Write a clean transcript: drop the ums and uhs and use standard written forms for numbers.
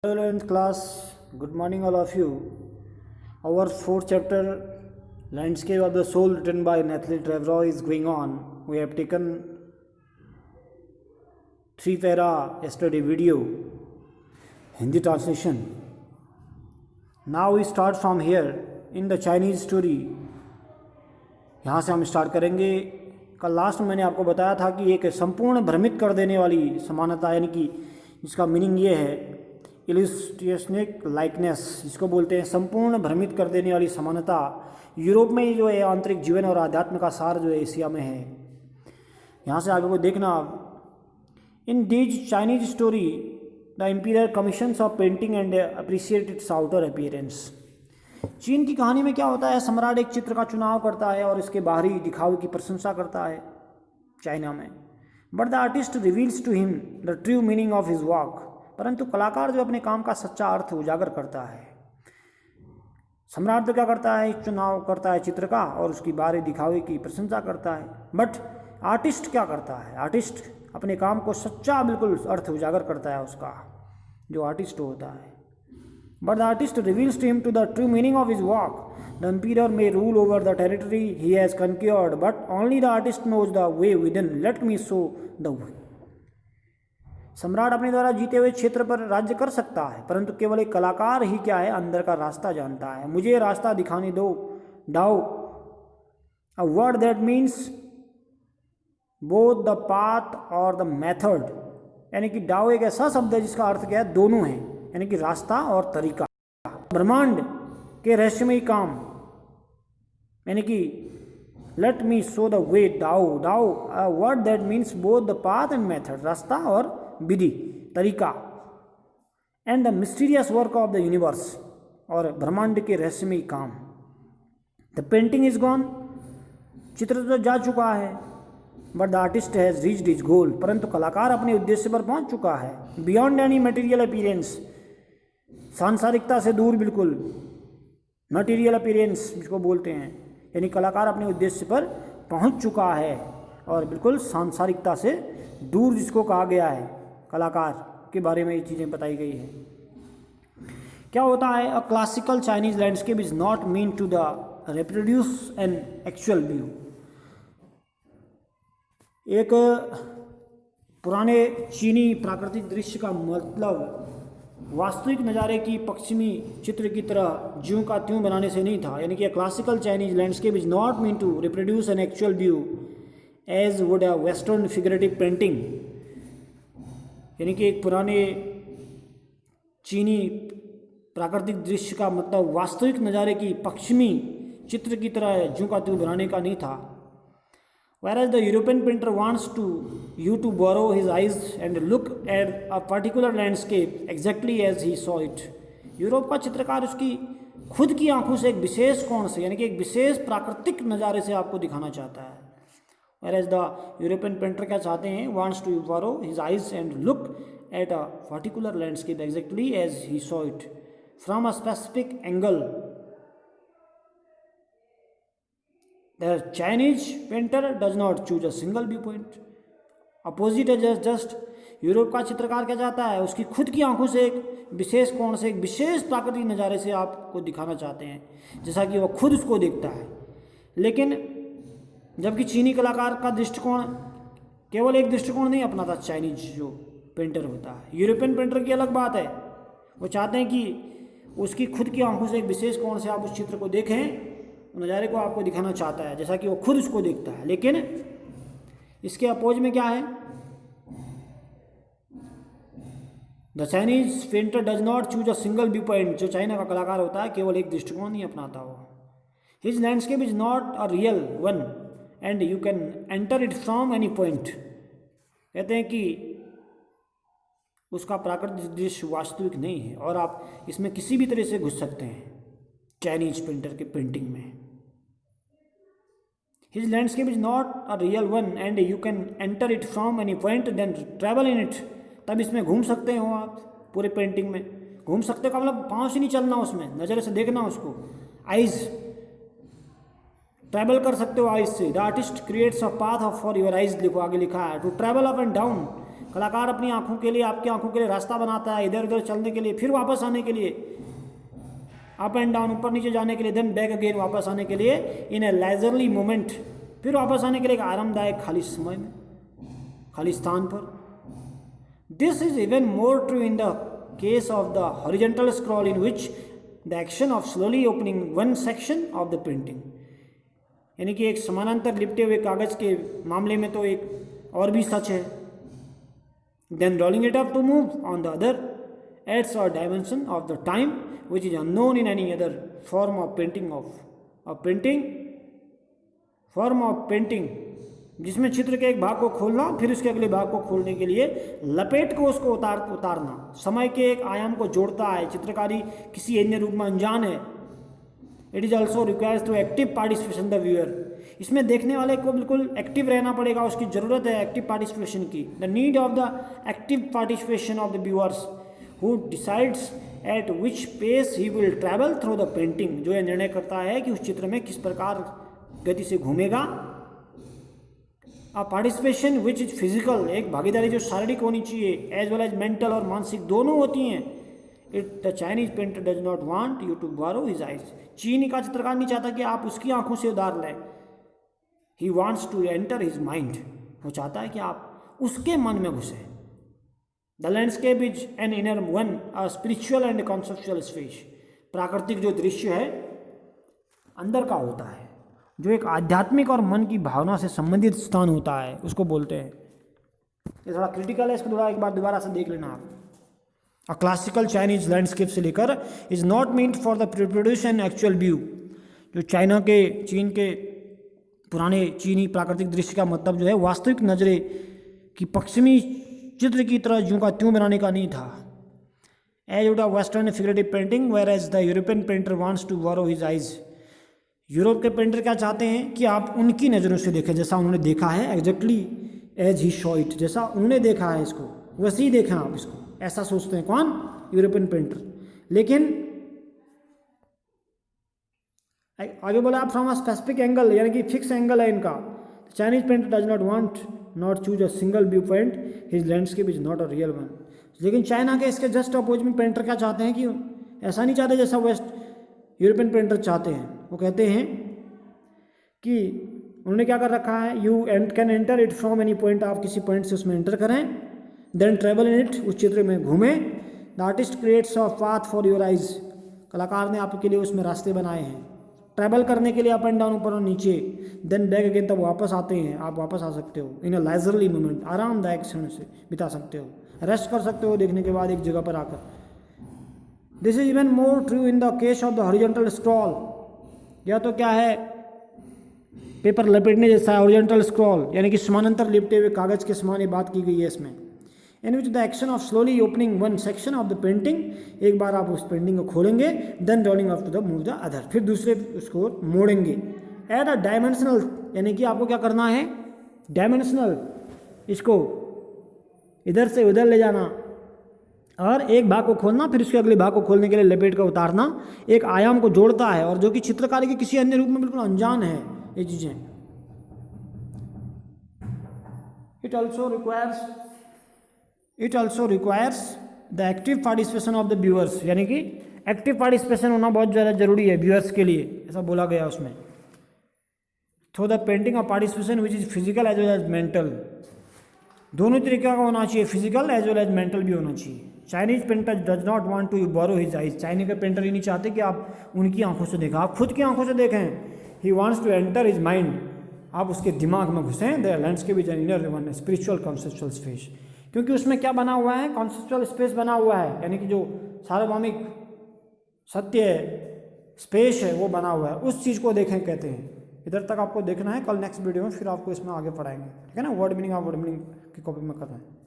Hello 11th class, good morning all of you. Our fourth chapter, Landscape of the Soul, written by Nathalie Trevorrow, is going on. We have taken 3 para yesterday video, Hindi translation. Now we start from here in the Chinese story. यहाँ से हम start करेंगे. कल last में मैंने आपको बताया था कि एक संपूर्ण भ्रमित कर देने वाली समानता, यानी कि जिसका मीनिंग ये है इलिस्ट्रेशनिक लाइकनेस, जिसको बोलते हैं संपूर्ण भ्रमित कर देने वाली समानता, यूरोप में जो है आंतरिक जीवन और आध्यात्म का सार जो है एशिया में है. यहाँ से आगे को देखना. In these Chinese story the emperor commissions of painting and appreciate its outer appearance. चीन की कहानी में क्या होता है, सम्राट एक चित्र का चुनाव करता है और इसके बाहरी दिखावे की प्रशंसा करता है चाइना में. But the artist reveals to him the true meaning of his work. परंतु कलाकार जो अपने काम का सच्चा अर्थ उजागर करता है. सम्राट तो क्या करता है, चुनाव करता है चित्र का और उसकी बाहरी दिखावे की प्रशंसा करता है. बट आर्टिस्ट क्या करता है, आर्टिस्ट अपने काम को सच्चा बिल्कुल अर्थ उजागर करता है उसका, जो आर्टिस्ट होता है. But the artist reveals to him to the true meaning of his work. The emperor may rule over the territory he has conquered, but only the artist knows the way within. Let me show the way. सम्राट अपने द्वारा जीते हुए क्षेत्र पर राज्य कर सकता है, परंतु केवल एक कलाकार ही क्या है, अंदर का रास्ता जानता है. मुझे रास्ता दिखाने दो. Dow, a word that means both the path or the method. यानी कि डाओ एक ऐसा शब्द है जिसका अर्थ क्या है, दोनों है, यानी कि रास्ता और तरीका. ब्रह्मांड के रहस्यमयी काम, यानी कि let me show the way. Dao, Dao a word that means both the path and method, रास्ता और विधि, तरीका. And the mysterious work of the universe, और ब्रह्मांड के रहस्यमयी काम. द पेंटिंग इज गॉन, चित्र तो जा चुका है. But the artist has reached his goal, परंतु कलाकार अपने उद्देश्य पर पहुंच चुका है. बियॉन्ड एनी मटेरियल अपीयरेंस, सांसारिकता से दूर बिल्कुल. मटेरियल अपीयरेंस जिसको बोलते हैं, यानी कलाकार अपने उद्देश्य पर पहुंच चुका है और बिल्कुल सांसारिकता से दूर जिसको कहा गया है, कलाकार के बारे में ये चीज़ें बताई गई है. क्या होता है, a classical Chinese landscape is not mean to the reproduce an actual view. एक पुराने चीनी प्राकृतिक दृश्य का मतलब वास्तविक नज़ारे की पश्चिमी चित्र की तरह ज्यों का त्यों बनाने से नहीं था. यानी कि classical Chinese landscape is not mean to reproduce an actual view as would a western figurative painting. यानी कि एक पुराने चीनी प्राकृतिक दृश्य का मतलब वास्तविक नज़ारे की पश्चिमी चित्र की तरह ज्यों का त्यों बनाने का नहीं था. Whereas the European painter wants you to borrow his eyes and look at a particular landscape exactly as he saw it. Europe का चित्रकार उसकी खुद की आंखों से एक विशेष कोण से, यानी कि एक विशेष प्राकृतिक नज़ारे से आपको दिखाना चाहता है. Whereas the European painter क्या चाहते हैं, wants to borrow his eyes and look at a particular landscape exactly as he saw it from a specific angle. The Chinese painter does not choose a single viewpoint. Opposite है just. Europe का चित्रकार क्या चाहता है, उसकी खुद की आंखों से एक विशेष कोण से, एक विशेष प्राकृतिक नज़ारे से आपको दिखाना चाहते हैं, जैसा कि वह खुद उसको देखता है. लेकिन जबकि चीनी कलाकार का दृष्टिकोण केवल एक दृष्टिकोण नहीं अपनाता चाइनीज जो पेंटर होता है. यूरोपियन पेंटर की अलग बात है, वो चाहते हैं कि उसकी खुद की आंखों से एक विशेष कोण से आप उस चित्र को देखें, नज़ारे को आपको दिखाना चाहता है जैसा कि वो खुद उसको देखता है. लेकिन इसके अपोज में क्या है, the Chinese painter does not choose a single view point. जो चाइना का कलाकार होता है केवल एक दृष्टिकोण नहीं अपनाता वो. His landscape is not a real one and you can enter it from any point. कहते हैं कि उसका प्राकृतिक दृश्य वास्तविक नहीं है और आप इसमें किसी भी तरह से घुस सकते हैं चाइनीज पेंटर के पेंटिंग में. His landscape is not a real one and you can enter it from any point then travel in it. तब इसमें घूम सकते हो आप, पूरे पेंटिंग में घूम सकते हो का मतलब पाँव से नहीं चलना, उसमें नज़र से देखना उसको, आइज ट्रैवल कर सकते हो आइज से. The artist creates a path for your eyes, लिखो आगे लिखा है. To travel up and down, कलाकार अपनी आंखों के लिए, आपकी आंखों के लिए रास्ता बनाता है, इधर उधर चलने के लिए, फिर वापस आने के लिए, अप एंड डाउन, ऊपर नीचे जाने के लिए, देन बैक अगेन, वापस आने के लिए, इन ए लेजरली मोमेंट, फिर वापस आने के लिए एक आरामदायक खाली समय में, खाली स्थान पर। This is even more true in the case of the horizontal scroll in which the action of slowly opening one section of the printing, यानी कि एक समानांतर लिपटे हुए कागज के मामले में तो एक और भी सच है। Then rolling it up to move on the other adds a dimension of the time which is unknown in any other form of painting, जिसमें चित्र के एक भाग को खोलना फिर उसके अगले भाग को खोलने के लिए लपेट को उसको उतारना समय के एक आयाम को जोड़ता है। चित्रकारी किसी अन्य रूप में अनजान है। It is also requires to active participation the viewer, इसमें देखने वाले को बिल्कुल एक्टिव रहना पड़ेगा, उसकी ज़रूरत है एक्टिव पार्टिसिपेशन की। The need of the active participation of the viewers who decides at which pace he will travel through the painting, जो यह निर्णय करता है कि उस चित्र में किस प्रकार गति से घूमेगा। पार्टिसिपेशन विच इज फिजिकल, एक भागीदारी जो शारीरिक होनी चाहिए, एज वेल एज मेंटल और मानसिक दोनों होती हैं। It the Chinese painter does not want you to borrow his eyes, चीनी का चित्रकार नहीं चाहता कि आप उसकी आंखों से उधार लें। He wants to enter his mind, वो चाहता है कि आप उसके मन में घुसे। The landscape is an inner one, a spiritual and conceptual space, प्राकृतिक जो दृश्य है अंदर का होता है, जो एक आध्यात्मिक और मन की भावना से संबंधित स्थान होता है, उसको बोलते हैं। ये थोड़ा क्रिटिकल है, इसको थोड़ा एक बार दोबारा से देख लेना आप। अ क्लासिकल चाइनीज लैंडस्केप से लेकर is not meant for the reproduction actual view, जो चीन के पुराने चीनी प्राकृतिक दृश्य का मतलब जो है वास्तविक नजरे की पश्चिमी चित्र की तरह ज्यों का त्यों बनाने का नहीं था। As would a western figurative painting where as the European painter wants to borrow his eyes, Europe के पेंटर क्या चाहते हैं कि आप उनकी नज़रों से देखें, जैसा उन्होंने देखा है, exactly as he show it, जैसा उन्होंने देखा है इसको वैसे ही देखें आप इसको, ऐसा सोचते हैं कौन? European painter. लेकिन आगे बोला आप फ्रॉम अ स्पेसिफिक एंगल, यानी कि फिक्स एंगल है इनका। Chinese painter does not want not choose a single view point, his landscape is not a real one. लेकिन चाइना के इसके जस्ट अपोज में पेंटर क्या चाहते हैं कि ऐसा नहीं चाहते जैसा वेस्ट यूरोपियन पेंटर चाहते हैं। वो कहते हैं कि उन्होंने क्या कर रखा है, you can enter it from any point, आप किसी पॉइंट से उसमें एंटर करें, देन ट्रेवल इन इट, उस चित्र में घूमें। The artist creates a path for your eyes, कलाकार ने आपके लिए उसमें रास्ते बनाए हैं ट्रैवल करने के लिए, अप एंड डाउन, ऊपर और नीचे, देन बैक अगेन, तब वापस आते हैं, आप वापस आ सकते हो इन अ लेजरली मोमेंट, आरामदायक क्षण से बिता सकते हो, रेस्ट कर सकते हो देखने के बाद एक जगह पर आकर। This is even more true in the case of the horizontal scroll, या तो क्या है पेपर लपेटने जैसा है हॉरिजॉन्टल स्क्रॉल, यानी कि समानांतर लिपटे हुए कागज के समान ये बात की गई है इसमें। In which the action of slowly opening one section of the painting, एक बार आप उस पेंटिंग को खोलेंगे, then rolling up to the move the other, फिर दूसरे उसको मोड़ेंगे। एट अ डायमेंशनल, यानी कि आपको क्या करना है, डायमेंशनल, इसको इधर से उधर ले जाना और एक भाग को खोलना फिर उसके अगले भाग को खोलने के लिए लपेट कर उतारना, एक आयाम को जोड़ता है, और जो कि चित्रकारी के किसी अन्य रूप में बिल्कुल अनजान है ये चीज़ें। It also requires the active participation of the viewers, यानी कि एक्टिव पार्टिसिपेशन होना बहुत ज़्यादा जरूरी है व्यूअर्स के लिए, ऐसा बोला गया उसमें। Through the painting of participation which is physical as well as mental, दोनों तरीके का होना चाहिए, physical as well as mental भी होना चाहिए। Chinese painter does not want to borrow his eyes, Chinese के पेंटर ही नहीं चाहते कि आप उनकी आंखों से देखें, आप खुद की आंखों से देखें। He wants to enter his mind, आप उसके दिमाग में घुसें। The landscape is an inner one spiritual conceptual space, क्योंकि उसमें क्या बना हुआ है, कॉन्सेप्चुअल स्पेस बना हुआ है, यानी कि जो सार्वभौमिक सत्य है, स्पेस है, वो बना हुआ है, उस चीज़ को देखें कहते हैं। इधर तक आपको देखना है, कल नेक्स्ट वीडियो में फिर आपको इसमें आगे पढ़ाएंगे, ठीक है ना। वर्ड मीनिंग आप वर्ड मीनिंग की कॉपी में कर रहे हैं।